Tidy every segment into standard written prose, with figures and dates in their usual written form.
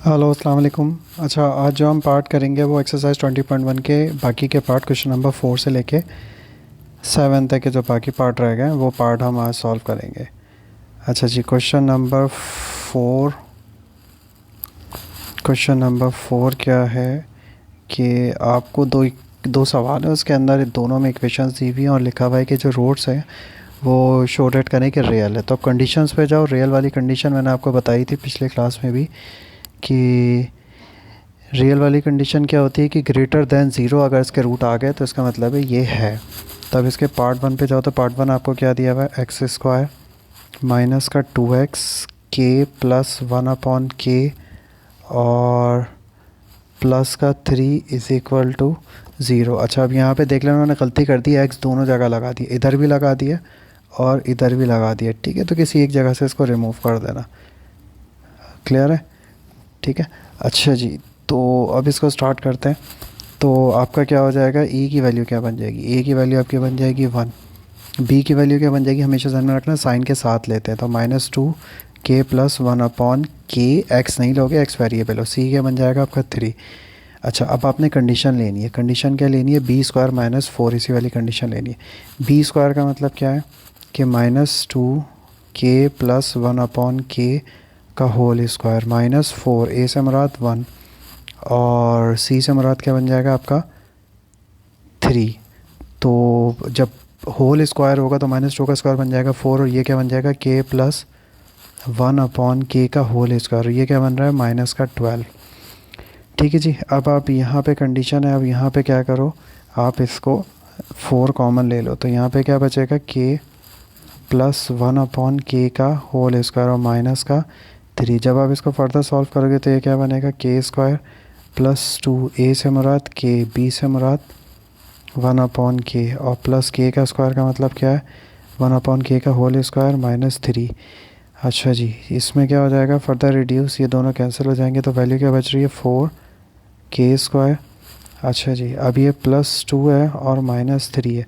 Hello अस्सलाम वालेकुम। अच्छा, आज जो हम पार्ट करेंगे वो एक्सरसाइज 20.1 के बाकी के पार्ट क्वेश्चन नंबर 4 से लेके 7 तक के जो बाकी पार्ट रह गए वो पार्ट हम आज सॉल्व करेंगे। अच्छा जी, क्वेश्चन नंबर 4 क्या है कि आपको दो दो सवाल है, उसके अंदर दोनों में इक्वेशंस दी हुई हैं और लिखा हुआ है कि जो रूट्स हैं वो शो रेट करें कि रियल है। तो अब कंडीशंस पे जाओ। रियल वाली कंडीशन मैंने आपको बताई थी पिछले क्लास में भी कि रियल वाली कंडीशन क्या होती है कि ग्रेटर देन ज़ीरो अगर इसके रूट आ गए तो इसका मतलब है ये है। तब इसके पार्ट 1 पे जाओ तो पार्ट 1 आपको क्या दिया हुआ है, एक्स स्क्वायर माइनस का 2x के प्लस 1/k और प्लस का 3 इज़ इक्वल टू 0। अच्छा, अब यहाँ पे देख लेना, उन्होंने गलती कर दी, एक्स दोनों जगह लगा दिए, इधर भी लगा दिया और इधर भी लगा दिया। ठीक है, तो किसी एक जगह से इसको रिमूव कर देना। क्लियर है? ठीक है। अच्छा जी, तो अब इसको स्टार्ट करते हैं। तो आपका क्या हो जाएगा, ए की वैल्यू क्या बन जाएगी, ए की वैल्यू आपकी बन जाएगी 1। बी की वैल्यू क्या बन जाएगी, हमेशा ध्यान में रखना साइन के साथ लेते हैं, तो -2k प्लस 1/k, एक्स नहीं लोगे, एक्स वेरिएबल हो। सी क्या बन जाएगा आपका 3। अच्छा, अब आपने कंडीशन लेनी है। कंडीशन क्या लेनी है, बी स्क्वायर -4, इसी वाली कंडीशन लेनी है। बी स्क्वायर का मतलब क्या है कि -2k प्लस 1/k का होल स्क्वायर -4, ए से मुराद 1 और सी से मुराद क्या बन जाएगा आपका 3। तो जब होल स्क्वायर होगा तो -2 का स्क्वायर बन जाएगा 4 और ये क्या बन जाएगा k प्लस 1/k का होल स्क्वायर, और ये क्या बन रहा है माइनस का 12। ठीक है जी। अब आप यहाँ पे कंडीशन है, अब यहाँ पे क्या करो, आप इसको 4 कॉमन ले लो, तो यहाँ पे क्या बचेगा k प्लस 1/k का होल स्क्वायर और माइनस का 3। जब आप इसको फर्दर सॉल्व करोगे तो ये क्या बनेगा, k स्क्वायर प्लस 2, ए से मुराद k, बी से मुराद 1/k और प्लस k का स्क्वायर का मतलब क्या है 1/k का होल स्क्वायर -3। अच्छा जी, इसमें क्या हो जाएगा फर्दर रिड्यूस, ये दोनों कैंसिल हो जाएंगे तो वैल्यू क्या बच रही है 4k स्क्वायर। अच्छा जी, अब ये +2 है और -3 है,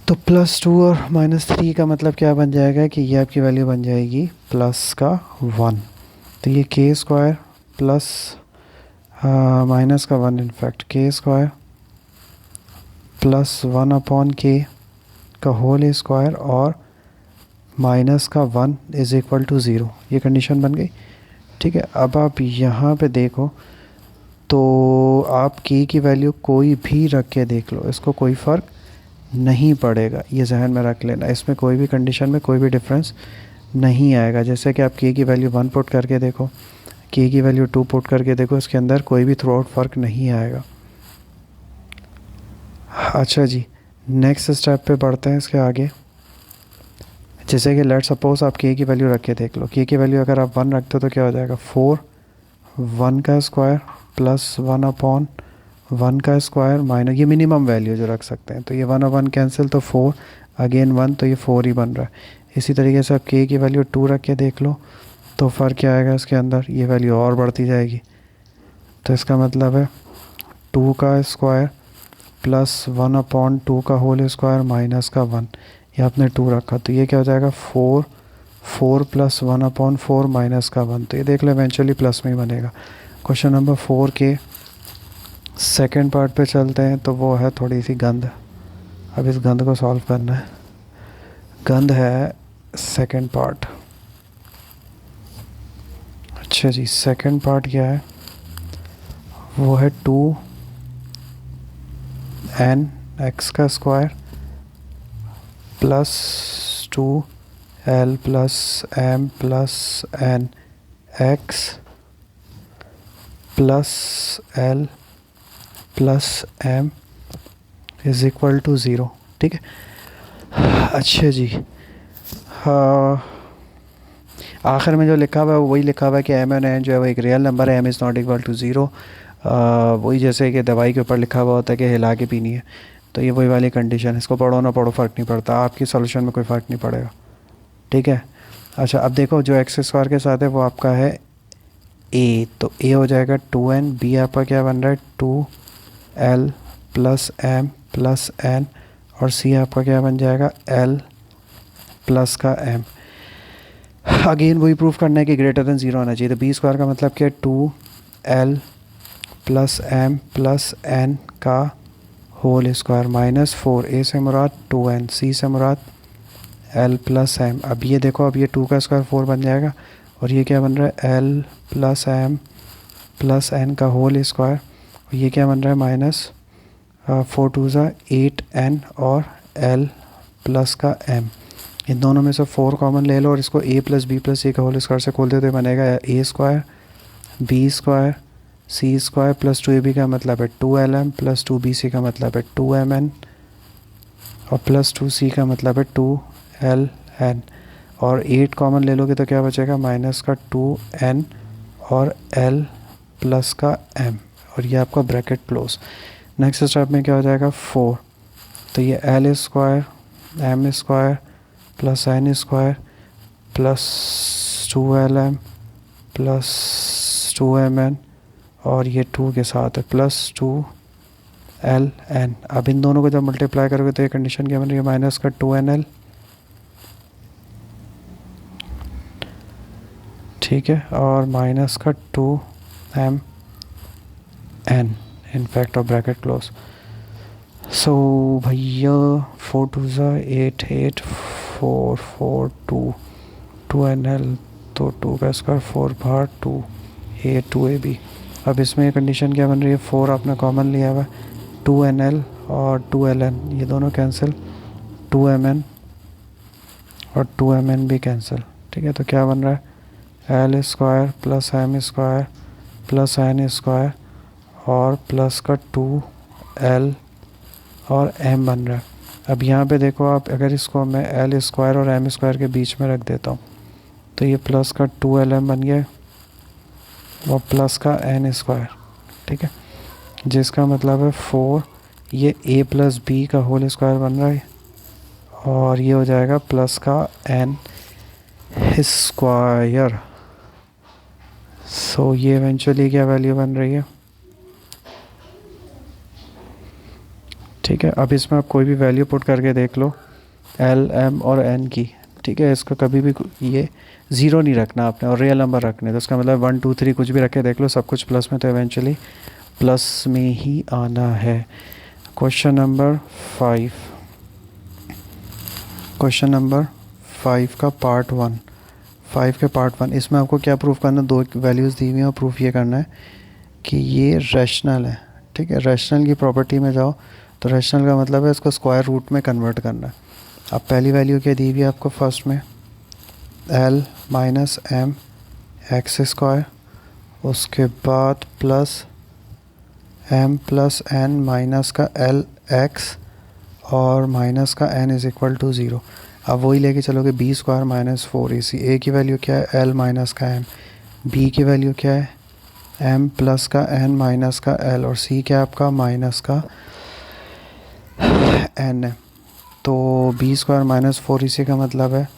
तो +2 और -3 का मतलब क्या बन जाएगा कि ये आपकी वैल्यू बन जाएगी प्लस का 1। तो ये k स्क्वायर प्लस माइनस का 1, in fact k square plus 1/k का होल स्क्वायर और माइनस का 1 इज़ इक्वल टू 0, ये कंडीशन बन गई। ठीक है, अब आप यहाँ पे देखो तो आप k की वैल्यू कोई भी रख के देख लो, इसको कोई फ़र्क नहीं पड़ेगा, ये जहन में रख लेना। इसमें कोई भी कंडीशन में कोई भी डिफरेंस नहीं आएगा। जैसे कि आप k की वैल्यू 1 पुट करके देखो, k की वैल्यू 2 पुट करके देखो, इसके अंदर कोई भी थ्रू आउट फ़र्क नहीं आएगा। अच्छा जी, नेक्स्ट स्टेप पे बढ़ते हैं इसके आगे। जैसे कि लेट सपोज आप k की वैल्यू रख के देख लो, k की वैल्यू अगर आप 1 रखते हो तो क्या हो जाएगा 4, 1 का स्क्वायर प्लस 1/1 का स्क्वायर माइनस, ये मिनिमम वैल्यू जो रख सकते हैं, तो ये 1 और 1 कैंसिल, तो 4 अगेन 1, तो ये 4 ही बन रहा है। इसी तरीके से आप k की वैल्यू 2 रख के देख लो तो फ़र्क क्या आएगा इसके अंदर, ये वैल्यू और बढ़ती जाएगी। तो इसका मतलब है 2 का स्क्वायर प्लस 1/2 का होल स्क्वायर माइनस का 1, ये आपने 2 रखा, तो ये क्या हो जाएगा 4 प्लस 1/4 माइनस का 1, तो ये देख लो इवेंचुअली प्लस में ही बनेगा। क्वेश्चन नंबर 4 के सेकंड पार्ट पे चलते हैं, तो वो है थोड़ी सी गंद। अब इस गंद को सॉल्व करना है। गंद है सेकंड पार्ट। अच्छा जी, सेकंड पार्ट क्या है, वो है 2n(x) का square plus 2l plus m plus n x plus l plus m is equal to 0। ठीक है। अच्छा जी, हाँ, आखिर में जो लिखा हुआ है वही लिखा हुआ है कि m एंड n जो है वो एक रियल नंबर है, m is not equal to 0। वही जैसे कि दवाई के ऊपर लिखा हुआ होता है कि हिला के पीनी है, तो ये वही वाली कंडीशन है। इसको पढ़ो ना पढ़ो फ़र्क नहीं पड़ता, आपकी सॉल्यूशन में कोई फ़र्क नहीं पड़ेगा। ठीक है। अच्छा, अब देखो जो एक्स स्क्वायर के साथ है वो आपका है a, तो a हो जाएगा 2n, b आपका क्या बन रहा है 2l plus m plus n और c आपका क्या बन जाएगा l प्लस का m। अगेन वही प्रूफ करना है कि ग्रेटर देन ज़ीरो आना चाहिए। तो बी स्क्वायर का मतलब क्या है, 2l plus M plus N का होल स्क्वायर माइनस 4, ए से मुराद 2n, सी से मुराद l प्लस एम। अब ये देखो, अब ये 2 का स्क्वायर 4 बन जाएगा और ये क्या बन रहा है, l plus M plus N का होल स्क्वायर, और ये क्या बन रहा है, माइनस 4 टू ज़ा 8n और l प्लस का m। इन दोनों में से 4 कॉमन ले लो और इसको a plus B plus C का होल स्क्वायर से खोल देते बनेगा a square B square C square plus 2ab का मतलब है 2lm प्लस 2bc का मतलब है 2mn और प्लस 2c का मतलब है 2ln, और 8 कॉमन ले लोगे तो क्या बचेगा, माइनस का 2n और l प्लस का m, और ये आपका ब्रैकेट क्लोज। नेक्स्ट स्टेप में क्या हो जाएगा, 4, तो ये l square m square plus n square plus 2lm plus 2mn और ये 2 के साथ है प्लस 2ln। अब इन दोनों को जब मल्टीप्लाई करोगे तो ये कंडीशन क्या बन रही है, माइनस का 2nl, ठीक है, और माइनस का 2mn इनफैक्ट और ब्रैकेट क्लोज। सो भैया 4 टू ज़ा 8, 8 4 4 2 2nl, तो 2 का स्क्वायर 4 बार 2a 2ab। अब इसमें ये कंडीशन क्या बन रही है, 4 आपने कॉमन लिया हुआ है, 2nl और 2ln ये दोनों कैंसिल, 2mn और 2mn भी कैंसिल, ठीक है। तो क्या बन रहा है, l square plus m square plus n square और प्लस का 2l और m बन रहा है। अब यहाँ पे देखो आप, अगर इसको मैं l स्क्वायर और m स्क्वायर के बीच में रख देता हूँ तो ये प्लस का 2lm बन गया और प्लस का n स्क्वायर, ठीक है, जिसका मतलब है 4, ये a प्लस बी का होल स्क्वायर बन रहा है और ये हो जाएगा प्लस का n स्क्वायर। सो ये इवेंचुअली क्या वैल्यू बन रही है, ठीक है। अब इसमें आप कोई भी वैल्यू पुट करके देख लो l m और n की, ठीक है। इसको कभी भी ये ज़ीरो नहीं रखना आपने और रियल नंबर रखने, तो इसका मतलब 1 2 3 कुछ भी रखे देख लो, सब कुछ प्लस में, तो इवेंचुअली प्लस में ही आना है। क्वेश्चन नंबर 5, क्वेश्चन नंबर 5 का पार्ट 1, 5 के पार्ट 1, इसमें आपको क्या प्रूफ करना है, 2 वैल्यूज़ दी हुई हैं और प्रूफ ये करना है कि ये रैशनल है, ठीक है। रैशनल की प्रॉपर्टी में जाओ तो रैशनल का मतलब है इसको स्क्वायर रूट में कन्वर्ट करना है। अब पहली वैल्यू क्या दी हुई है आपको, फर्स्ट में l minus M X square, उसके बाद plus m plus n minus का l x और माइनस का n इज़ इक्वल टू 0। अब वही लेके चलोगे b square minus 4ac, a की वैल्यू क्या है, l माइनस का m, b की वैल्यू क्या है, m प्लस का n माइनस का l और c क्या है आपका, माइनस का n है। तो b स्क्वायर माइनस 4ac का मतलब है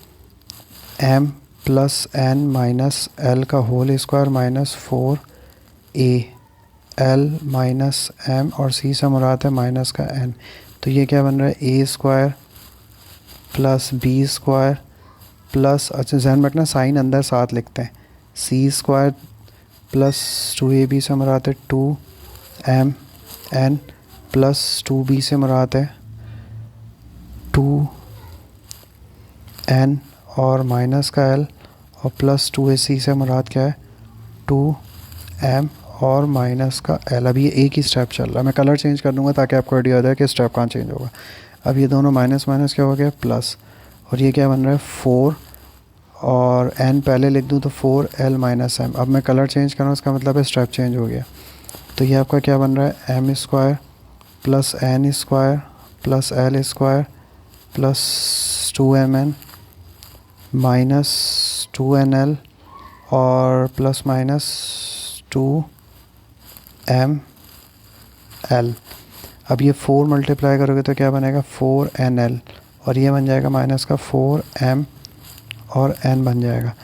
m plus n minus l का whole square minus 4a, l minus m और c से मुराद है माइनस का n। तो ये क्या बन रहा है, a square plus b square plus, अच्छा ध्यान रखना साइन अंदर साथ लिखते हैं, c स्क्वायर प्लस 2ab से मुराद है 2mn प्लस 2b से मुराद है 2n और माइनस का l और प्लस 2ac से मुराद क्या है, 2m और माइनस का l। अब ये एक ही स्टेप चल रहा है, मैं कलर चेंज कर दूंगा ताकि आपको आइडिया हो जाए कि स्टेप कहाँ चेंज होगा। अब ये दोनों माइनस माइनस क्या हो गया, प्लस, और ये क्या बन रहा है 4 और n पहले लिख दूँ तो 4l माइनस m। अब मैं कलर चेंज कर रहा हूँ, इसका मतलब है स्टेप चेंज हो गया। तो ये आपका क्या बन रहा है, m square plus n square plus l square plus 2mn minus 2nl और प्लस माइनस 2ml। अब ये 4 मल्टीप्लाई करोगे तो क्या बनेगा, 4nl और ये बन जाएगा माइनस का 4m और n बन जाएगा।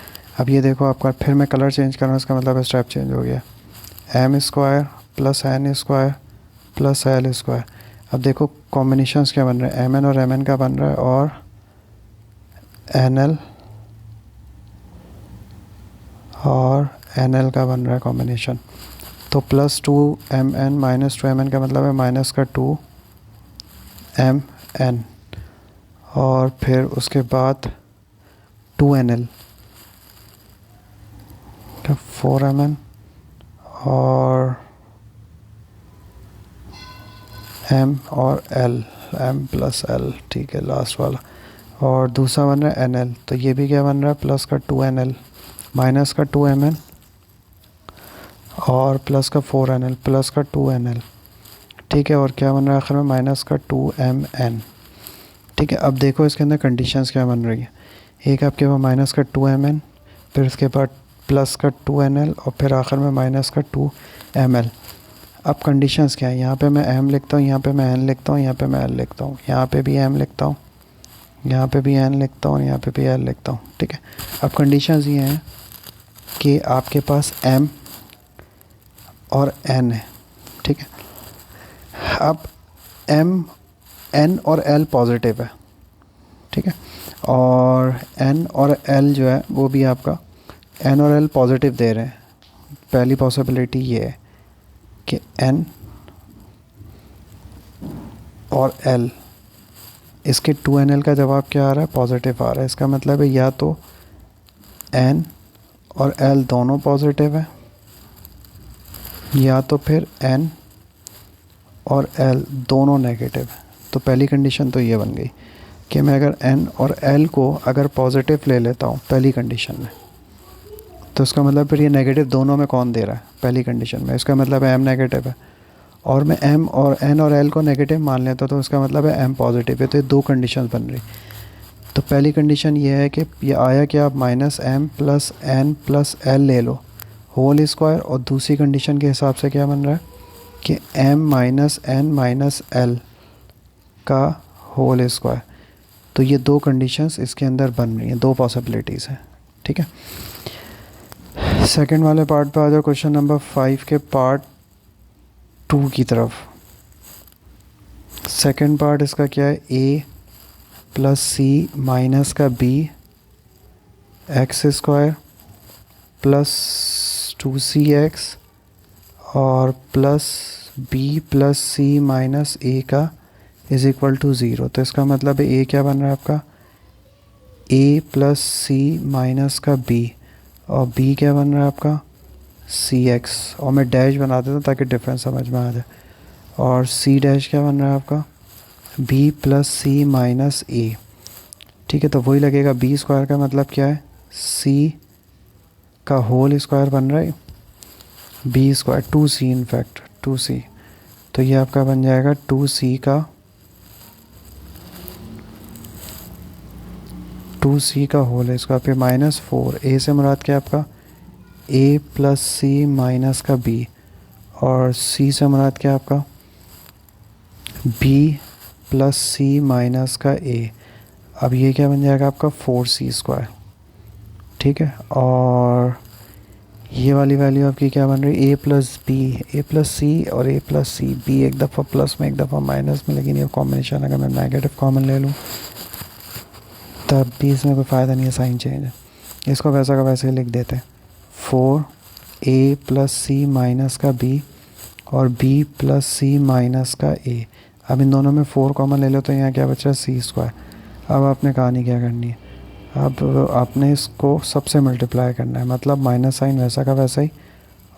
अब ये देखो आपका, फिर मैं कलर चेंज कर रहा हूँ, इसका मतलब स्टेप चेंज हो गया, m square plus n square plus l square. अब देखो कॉम्बिनेशंस क्या बन रहे हैं, mn और mn का बन रहा है और nl और एन एल का बन रहा है कॉम्बिनेशन। तो plus two M N minus two M N का मतलब है माइनस का टू एम एन, और फिर उसके बाद टू एन एल का फोर एम एन और एम और एल, एम प्लस एल, ठीक है लास्ट वाला। और दूसरा बन रहा है एन एल, तो ये भी क्या बन रहा है प्लस का टू एन एल माइनस का टू एम एन और प्लस का फोर एन एल प्लस का टू एन एल, ठीक है। और क्या बन रहा है आखिर में माइनस का टू एम एन, ठीक है। अब देखो इसके अंदर कंडीशंस क्या बन रही है। एक आपके पास माइनस का टू एम एन, फिर उसके बाद प्लस का टू एन एल और फिर आखिर में माइनस का टू एम एल। अब कंडीशंस क्या है, यहाँ पे मैं एम लिखता हूँ, यहाँ पे मैं एन लिखता हूँ, यहाँ पे मैं एल लिखता हूँ, यहाँ पे भी एम लिखता हूँ, यहाँ पे भी एन लिखता हूँ, यहाँ पे भी एल लिखता हूँ, ठीक है। अब कंडीशंस ये हैं कि आपके पास एम और एन है, ठीक है। अब एम, एन और एल पॉजिटिव है, ठीक है। और एन और एल जो है वो भी आपका एन और एल पॉजिटिव दे रहे हैं। पहली पॉसिबिलिटी ये है कि एन और एल, इसके टू एन एल का जवाब क्या आ रहा है, पॉजिटिव आ रहा है। इसका मतलब है या तो एन और एल दोनों पॉजिटिव है, या तो फिर एन और एल दोनों नेगेटिव है। तो पहली कंडीशन तो ये बन गई कि मैं अगर एन और एल को अगर पॉजिटिव ले लेता हूँ पहली कंडीशन में, तो इसका मतलब फिर ये नेगेटिव दोनों में कौन दे रहा है पहली कंडीशन में, इसका मतलब है एम नेगेटिव है। और मैं एम और एन और एल को नेगेटिव मान लेता तो इसका मतलब है एम पॉजिटिव है। तो ये दो कंडीशन बन रही। तो पहली कंडीशन ये है कि ये आया कि आप minus M plus N plus L ले लो होल स्क्वायर, और दूसरी कंडीशन के हिसाब से क्या बन रहा है कि M minus N minus L का होल स्क्वायर। तो ये दो कंडीशंस इसके अंदर बन रही हैं, दो पॉसिबिलिटीज़ हैं, ठीक है। सेकंड वाले पार्ट पे आ जाओ, क्वेश्चन नंबर 5 के पार्ट 2 की तरफ। सेकंड पार्ट इसका क्या है, ए प्लस सी माइनस का B X square plus 2cx और plus B plus C minus A का इज़ इक्वल टू ज़ीरो। तो इसका मतलब है ए क्या बन रहा है आपका, ए प्लस सी माइनस का बी, और बी क्या बन रहा है आपका सी एक्स, और मैं डैश बना देता हूँ ताकि डिफरेंस समझ में आ जाए। और सी डैश क्या बन रहा है आपका बी प्लस सी माइनस ए, ठीक है। तो वही लगेगा बी स्क्वायर का मतलब क्या है, सी का होल स्क्वायर बन रहा है B square, 2c in fact 2c। तो ये आपका बन जाएगा 2c का होल स्क्वायर, फिर माइनस 4, ए से मुराद क्या है आपका ए प्लस सी माइनस का बी, और सी से मुराद क्या है आपका बी प्लस सी माइनस का ए। अब ये क्या बन जाएगा आपका 4c स्क्वायर, ठीक है। और ये वाली वैल्यू आपकी क्या बन रही है, A plus B, A plus सी और ए प्लस सी, बी एक दफ़ा प्लस में एक दफ़ा माइनस में, लेकिन ये कॉम्बिनेशन अगर मैं नेगेटिव कॉमन ले लूँ तब भी इसमें कोई फ़ायदा नहीं है, साइन चेंज है। इसको वैसा का वैसे ही लिख देते हैं, 4a प्लस सी माइनस का b और b प्लस सी माइनस का a। अब इन दोनों में 4 कॉमन ले लो तो यहाँ क्या बचा, सी स्क्वायर। अब आपने कहानी क्या करनी है, अब आपने इसको सबसे मल्टीप्लाई करना है, मतलब माइनस साइन वैसा का वैसा ही,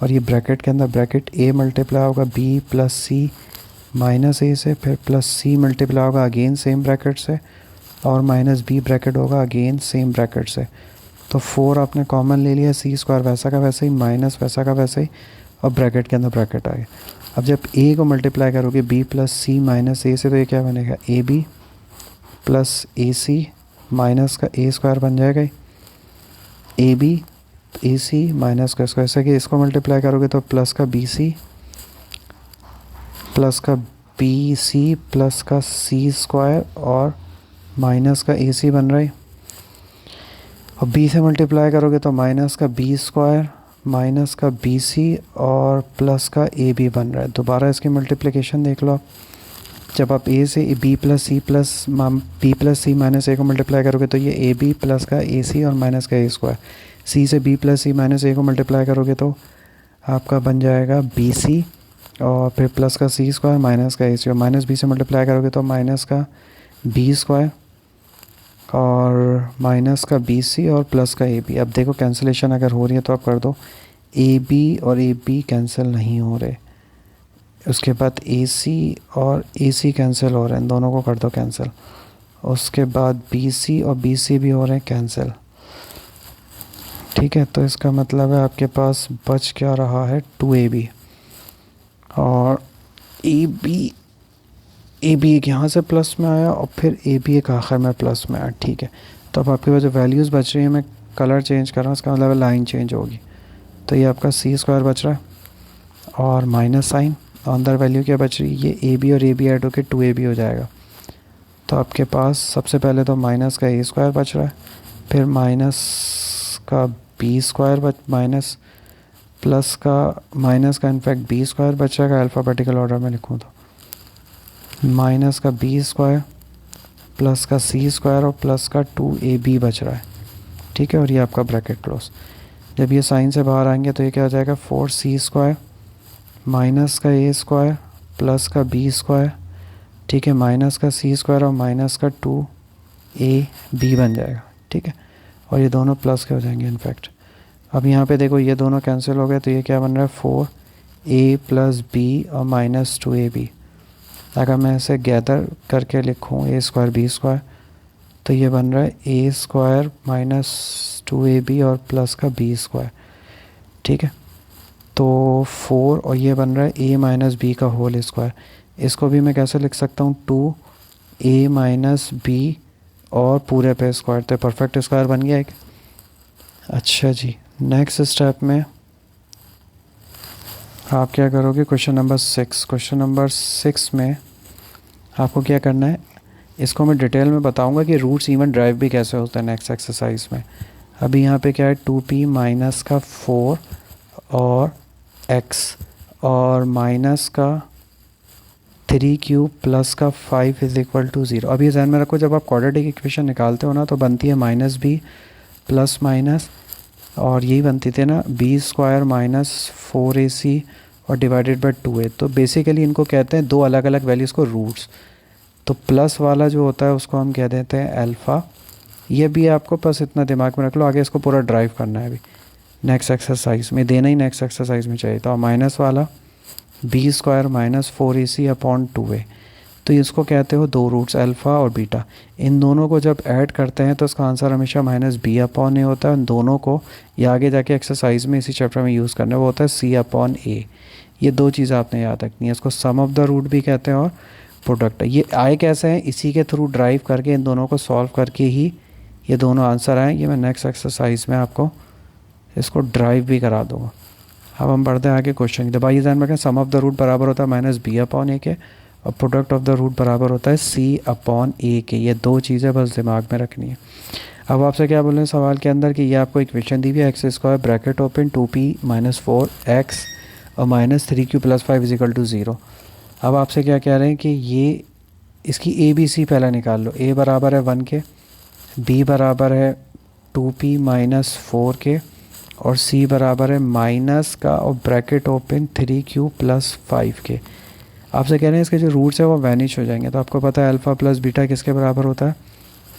और ये ब्रैकेट के अंदर ब्रैकेट a मल्टीप्लाई होगा b plus C minus A से, फिर प्लस सी मल्टीप्लाई होगा अगेन सेम ब्रैकेट से, और माइनस बी ब्रैकेट होगा अगेन सेम ब्रैकेट से। तो 4 आपने कॉमन ले लिया, सी स्क्वायर वैसा का वैसा ही माइनस वैसा का वैसा ही, और ब्रैकेट के अंदर ब्रैकेट आ गया। अब जब ए को मल्टीप्लाई करोगे B plus C minus A से, तो ये क्या बनेगा A B plus A C minus का ए स्क्वायर बन जाएगा, A B A C minus का स्क्वायर। ऐसे कि इसको मल्टीप्लाई करोगे तो प्लस का बी सी प्लस का बी सी प्लस का सी स्क्वायर और माइनस का ए सी बन रहा है, और b से मल्टीप्लाई करोगे तो माइनस का बी स्क्वायर माइनस का बी सी और प्लस का ए बी बन रहा है। दोबारा इसकी मल्टीप्लिकेशन देख लो आप, जब आप a से b प्लस सी माइनस ए को मल्टीप्लाई करोगे तो ये ए बी प्लस का ए सी और माइनस का ए स्क्वायर। सी से बी प्लस सी माइनस ए को मल्टीप्लाई करोगे तो आपका बन जाएगा बी सी, और फिर प्लस का सी स्क्वायर माइनस का ए सी, और माइनस बी से मल्टीप्लाई करोगे तो माइनस का बी स्क्वायर और माइनस का बी सी और प्लस का ए बी। अब देखो कैंसिलेशन अगर हो रही है तो आप कर दो, ए बी और ए बी कैंसिल नहीं हो रहे, उसके बाद ए सी और ए सी कैंसिल हो रहे हैं, इन दोनों को कर दो कैंसिल, उसके बाद बी सी और बी सी भी हो रहे हैं कैंसिल। ठीक है, तो इसका मतलब है आपके पास बच क्या रहा है 2ab, और ए बी एक यहाँ से प्लस में आया और फिर ए बी एक आखिर में प्लस में आया। ठीक है, तो अब आपके पास जो वैल्यूज़ बच रही हैं, मैं कलर चेंज कर रहा हूँ, इसका मतलब लाइन चेंज होगी। तो ये आपका सी स्क्वायर बच रहा है और माइनस साइन, अंदर वैल्यू क्या बच रही है, ये ए बी और ए बी ऐड होकर 2ab हो जाएगा। तो आपके पास सबसे पहले तो माइनस का ए स्क्वायर बच रहा है, फिर माइनस का बी स्क्वायर माइनस प्लस का माइनस का इनफैक्ट बी स्क्वायर बच जाएगा, अल्फ़ाबेटिकल ऑर्डर में लिखूँ तो माइनस का बी स्क्वायर प्लस का सी स्क्वायर और प्लस का 2ab बच रहा है। ठीक है, और ये आपका ब्रैकेट क्लोज। जब ये साइन से बाहर आएंगे तो ये क्या हो जाएगा, 4c स्क्वायर माइनस का ए स्क्वायर प्लस का बी स्क्वायर, ठीक है, माइनस का सी स्क्वायर और माइनस का 2ab बन जाएगा। ठीक है, और ये दोनों प्लस के हो जाएंगे इनफैक्ट। अब यहाँ पे देखो ये दोनों कैंसिल हो गए, तो ये क्या बन रहा है, 4a प्लस बी और माइनस 2ab। अगर मैं इसे गैदर करके लिखूँ ए स्क्वायर बी स्क्वायर, तो ये बन रहा है ए स्क्वायर माइनस 2ab और प्लस का बी स्क्वायर। ठीक है, तो 4 और ये बन रहा है ए माइनस बी का होल स्क्वायर। इसको भी मैं कैसे लिख सकता हूँ, 2a माइनस बी और पूरे पे स्क्वायर, तो परफेक्ट स्क्वायर बन गया एक। अच्छा जी, नेक्स्ट स्टेप में आप क्या करोगे, क्वेश्चन नंबर 6। क्वेश्चन नंबर 6 में आपको क्या करना है, इसको मैं डिटेल में बताऊंगा कि रूट्स इवन ड्राइव भी कैसे होता है नेक्स्ट एक्सरसाइज में। अभी यहाँ पे क्या है, 2p माइनस का 4 और x और माइनस का 3q प्लस का 5 इज इक्वल टू 0। अभी ध्यान में रखो, जब आप क्वाड्रेटिक इक्वेशन निकालते हो ना तो बनती है माइनस बी प्लस माइनस, और यही बनती थी ना बी स्क्वायर माइनस 4ac और डिवाइडेड बाय 2a। तो बेसिकली इनको कहते हैं दो अलग अलग वैल्यूज़ को रूट्स। तो प्लस वाला जो होता है उसको हम कह देते हैं अल्फ़ा। ये भी आपको बस इतना दिमाग में रख लो, आगे इसको पूरा ड्राइव करना है अभी नेक्स्ट एक्सरसाइज में, देना ही नेक्स्ट एक्सरसाइज में चाहिए। तो माइनस वाला B square minus 4ac upon 2a, तो इसको कहते हो दो रूट्स अल्फ़ा और बीटा। इन दोनों को जब ऐड करते हैं तो इसका आंसर हमेशा माइनस बी अपॉन ए होता है। इन दोनों को ये आगे जाके एक्सरसाइज में इसी चैप्टर में यूज़ करना है, वो होता है सी अपॉन ए। ये दो चीज़ आपने याद रखनी है, इसको सम ऑफ द रूट भी कहते हैं और प्रोडक्ट। ये आए कैसे हैं, इसी के थ्रू ड्राइव करके इन दोनों को सॉल्व करके ही ये दोनों आंसर आए। ये मैं नेक्स्ट एक्सरसाइज में आपको इसको ड्राइव भी करा दूँगा। अब हम बढ़ते हैं आगे क्वेश्चन की। दबाइए ध्यान रखें, सम ऑफ द रूट बराबर होता है माइनस बी अपॉन ए के, और प्रोडक्ट ऑफ द रूट बराबर होता है सी अपॉन ए के। ये दो चीज़ें बस दिमाग में रखनी है। अब आपसे क्या बोल रहे हैं सवाल के अंदर कि ये आपको इक्वेशन दी हुई है, X square bracket open 2p minus 4x और minus 3q plus 5 is equal to 0। अब आपसे क्या कह रहे हैं कि ये इसकी ए बी सी पहले निकाल लो। ए बराबर है 1 के, बी बराबर है 2p माइनस 4 के, और सी बराबर है माइनस का और ब्रैकेट ओपन 3q प्लस 5 के। आपसे कह रहे हैं इसके जो रूट्स है वो वैनिश हो जाएंगे। तो आपको पता है अल्फ़ा प्लस बीटा किसके बराबर होता है,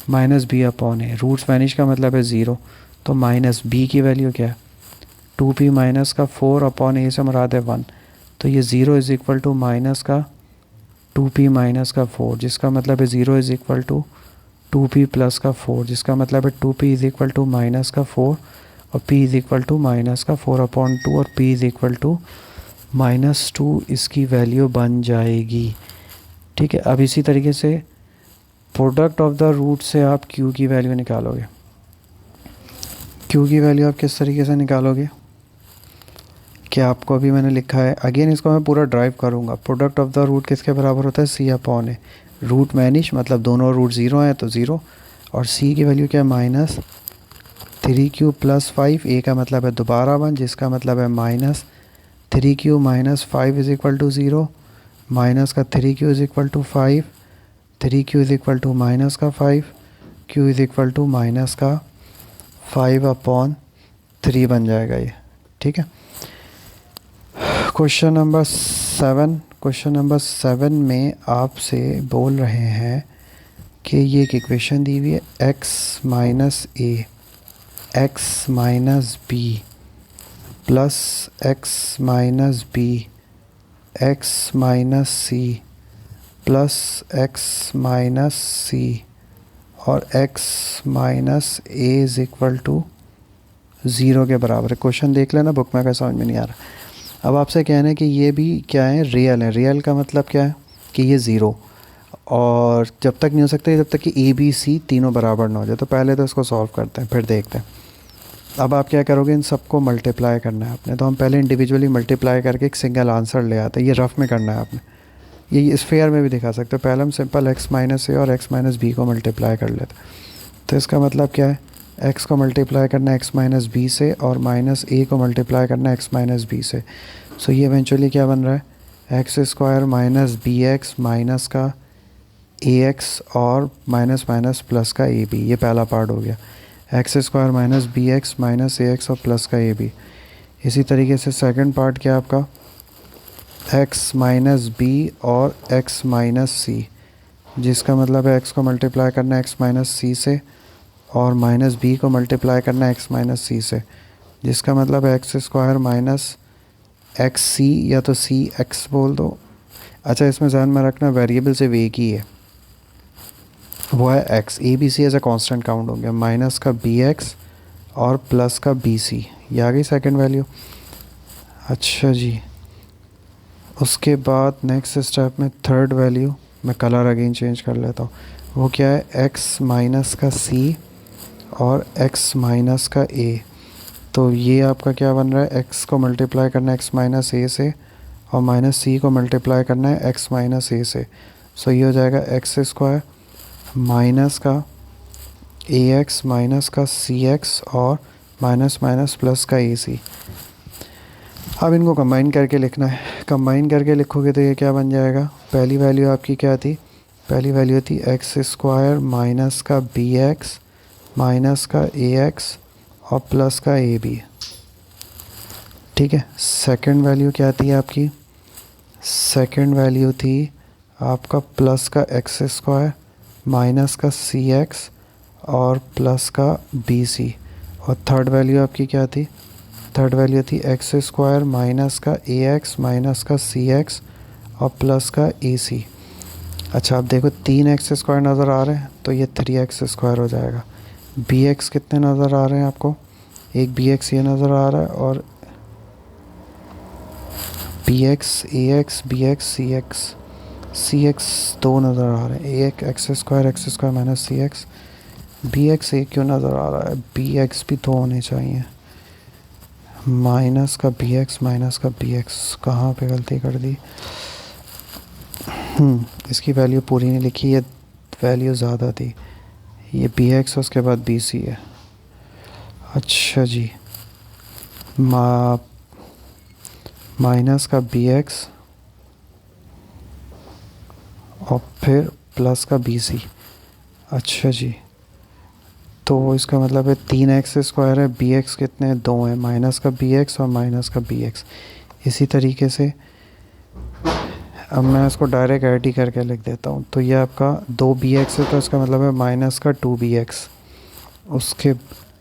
माइनस बी अपॉन ए। रूट्स वैनिश का मतलब है 0, तो माइनस बी की वैल्यू क्या है, 2p माइनस का 4 अपॉन ए से मुराद है 1, तो ये 0 इज़ इक्वल टू माइनस का 2p माइनस का 4, जिसका मतलब है 0 is equal to 2p plus का 4, जिसका मतलब है 2p is equal to minus का 4 और p is equal to minus का 4 अपॉन 2 और p is equal to minus 2 इसकी वैल्यू बन जाएगी। ठीक है, अब इसी तरीके से प्रोडक्ट ऑफ द रूट से आप q की वैल्यू निकालोगे। q की वैल्यू आप किस तरीके से निकालोगे, क्या आपको अभी मैंने लिखा है, अगेन इसको मैं पूरा ड्राइव करूँगा। प्रोडक्ट ऑफ द रूट किसके बराबर होता है, सी अपॉन ए। रूट मैनिश मतलब दोनों रूट 0 हैं तो 0, और c की वैल्यू क्या है माइनस 3q प्लस 5, ए का मतलब है दोबारा 1, जिसका मतलब है minus 3q minus 5 is equal to 0, minus का 3q is equal to 5, 3q is equal to minus का 5, q is equal to minus का 5 अपॉन 3 बन जाएगा ये, ठीक है। क्वेश्चन नंबर 7 में आपसे बोल रहे हैं कि ये एक इक्वेशन दी हुई है x minus A X minus B plus X minus B X minus C plus X minus C और x minus A is equal to 0 के बराबर है। क्वेश्चन देख लेना बुक में, का समझ में नहीं आ रहा। अब आपसे कहना है कि ये भी क्या है, रियल है। रियल का मतलब क्या है कि ये 0 और जब तक नहीं हो सकता जब तक कि ए बी सी तीनों बराबर ना हो जाए। तो पहले तो इसको सॉल्व करते हैं फिर देखते हैं। अब आप क्या करोगे, इन सबको मल्टीप्लाई करना है आपने। तो हम पहले इंडिविजुअली मल्टीप्लाई करके एक सिंगल आंसर ले आते हैं। ये रफ में करना है आपने, ये स्फेयर में भी दिखा सकते हो। पहले हम सिंपल x माइनस ए और x माइनस बी को मल्टीप्लाई कर लेते हैं। तो इसका मतलब क्या है, x को मल्टीप्लाई करना है x माइनस बी से और माइनस ए को मल्टीप्लाई करना है x माइनस बी से। सो ये इवेंचुअली क्या बन रहा है, X square minus B X minus का ए एक्स और माइनस माइनस प्लस का ए बी। ये पहला पार्ट हो गया, X square minus B X minus A X और प्लस का ए बी। इसी तरीके से सेकंड पार्ट क्या आपका, x माइनस बी और x माइनस सी, जिसका मतलब है x को मल्टीप्लाई करना है x माइनस सी से और माइनस बी को मल्टीप्लाई करना है x माइनस सी से, जिसका मतलब है एक्स स्क्वायर माइनस एक्स सी या तो सी एक्स बोल दो। अच्छा, इसमें ध्यान में रखना वेरिएबल सिर्फ एक ही है, वो है x। A b c as a constant count हो गया, माइनस का बी एक्स और प्लस का बी सी। ये आ गई सेकेंड वैल्यू। अच्छा जी, उसके बाद नेक्स्ट स्टेप में थर्ड वैल्यू, मैं कलर अगेन चेंज कर लेता हूँ। वो क्या है, x माइनस का c और x माइनस का a। तो ये आपका क्या बन रहा है, x को मल्टीप्लाई करना है x माइनस a से और माइनस c को मल्टीप्लाई करना है x माइनस a से। सो ये हो जाएगा एक्स स्क्वायर माइनस का ए एक्स माइनस का सी एक्स और माइनस माइनस प्लस का ए सी। अब इनको कंबाइन करके लिखना है। कंबाइन करके लिखोगे तो ये क्या बन जाएगा, पहली वैल्यू आपकी क्या थी, पहली वैल्यू थी एक्स स्क्वायर माइनस का बी एक्स माइनस का ए एक्स और प्लस का ए बी, ठीक है। सेकंड वैल्यू क्या थी आपकी, सेकंड वैल्यू थी आपका प्लस का एक्स स्क्वायर माइनस का सी एक्स और प्लस का बी सी। और थर्ड वैल्यू आपकी क्या थी, थर्ड वैल्यू थी एक्स स्क्वायर माइनस का ए एक्स माइनस का सी एक्स और प्लस का ए सी। अच्छा, अब देखो 3x स्क्वायर नज़र आ रहे हैं तो ये 3x स्क्वायर हो जाएगा। बी एक्स कितने नज़र आ रहे हैं आपको, एक बी एक्स ये नज़र आ रहा है और बी एक्स ए एक्स बी एक्स सी एक्स दो नज़र आ रहे हैं। एक एक्स स्क्वायर माइनस सी एक्स, बी एक्स एक क्यों नज़र आ रहा है, बी एक्स भी दो होने चाहिए। माइनस का बी एक्स माइनस का बी एक्स, कहाँ पे गलती कर दी, इसकी वैल्यू पूरी नहीं लिखी, ये वैल्यू ज़्यादा थी। ये बी एक्स उसके बाद बी सी है। अच्छा जी, माइनस का बी एक्स और फिर प्लस का बी सी। अच्छा जी, तो इसका मतलब है 3x स्क्वायर है, बी एक्स कितने हैं, 2 हैं, माइनस का बी एक्स और माइनस का बी एक्स। इसी तरीके से अब मैं इसको डायरेक्ट ऐड ही करके लिख देता हूँ। तो ये आपका 2bx है तो इसका मतलब है माइनस का 2bx। उसके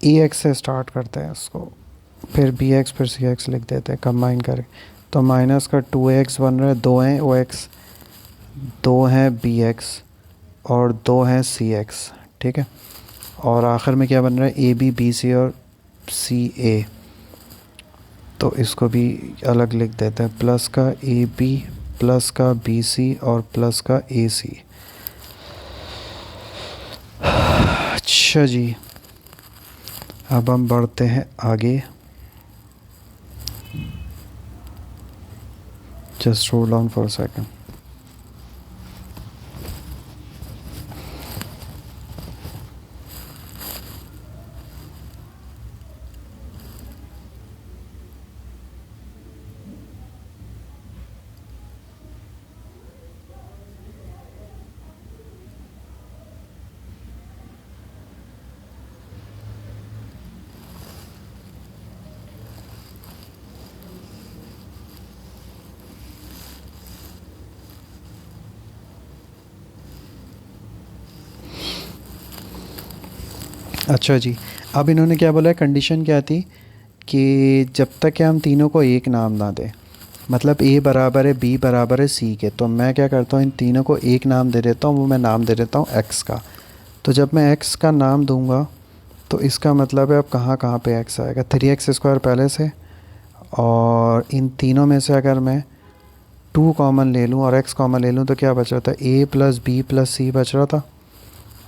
एक्स से स्टार्ट करते हैं इसको, फिर bx फिर cx लिख देते हैं कंबाइन करके। तो माइनस का 2x बन रहा है, 2 हैं ox, 2 हैं bx और 2 हैं cx, ठीक है। और आखिर में क्या बन रहा है, ab bc और ca। तो इसको भी अलग लिख देते हैं, प्लस का ab प्लस का BC और प्लस का AC। अच्छा जी, अब हम बढ़ते हैं आगे। Just hold on for a second. अच्छा जी, अब इन्होंने क्या बोला है, कंडीशन क्या थी कि जब तक कि हम तीनों को एक नाम ना दें, मतलब ए बराबर है बी बराबर है सी के, तो मैं क्या करता हूँ इन तीनों को एक नाम दे देता हूँ, वो मैं नाम दे देता हूँ एक्स का। तो जब मैं एक्स का नाम दूंगा तो इसका मतलब है अब कहाँ कहाँ पे एक्स आएगा, 3x² पहले से, और इन तीनों में से अगर मैं 2 कॉमन ले लूँ और एक्स कॉमन ले लूँ तो क्या बच रहा था, ए प्लस बी प्लस सी बच रहा था,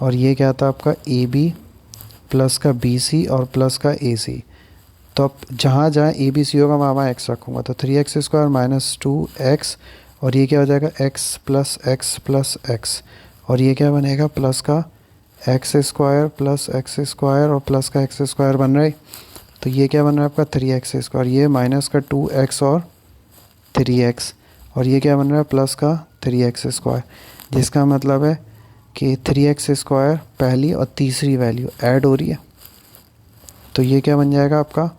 और ये क्या था आपका ए बी प्लस का बी सी और प्लस का ए सी। तो अब जहाँ जहाँ ए बी सी होगा वहाँ वहाँ एक्स रखूँगा, तो 3x² माइनस 2x, और ये क्या हो जाएगा एक्स प्लस एक्स, और ये क्या बनेगा प्लस का x² प्लस x² और प्लस का x² बन रहा है। तो ये क्या बन रहा है आपका 3x², ये माइनस का 2x और 3x, और ये क्या बन रहा है प्लस का 3x², जिसका मतलब है कि 3x² पहली और तीसरी वैल्यू ऐड हो रही है। तो ये क्या बन जाएगा आपका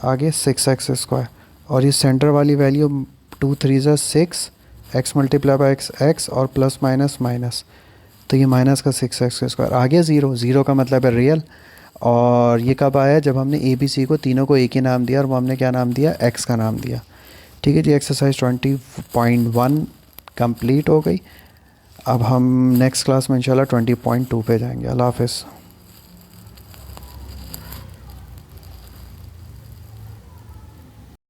आगे 6x², और ये सेंटर वाली वैल्यू 2 3 ज़ा 6, x मल्टीप्लाई बाई x और प्लस माइनस माइनस, तो ये माइनस का 6x², आगे ज़ीरो, ज़ीरो का मतलब है रियल। और ये कब आया, जब हमने ए बी सी को तीनों को एक ही नाम दिया, और वो हमने क्या नाम दिया, एक्स का नाम दिया। ठीक है जी, एक्सरसाइज 20.1 कंप्लीट हो गई। अब हम नेक्स्ट क्लास में इंशाल्लाह 20.2 पे जाएंगे। अल्लाह हाफ़िज़।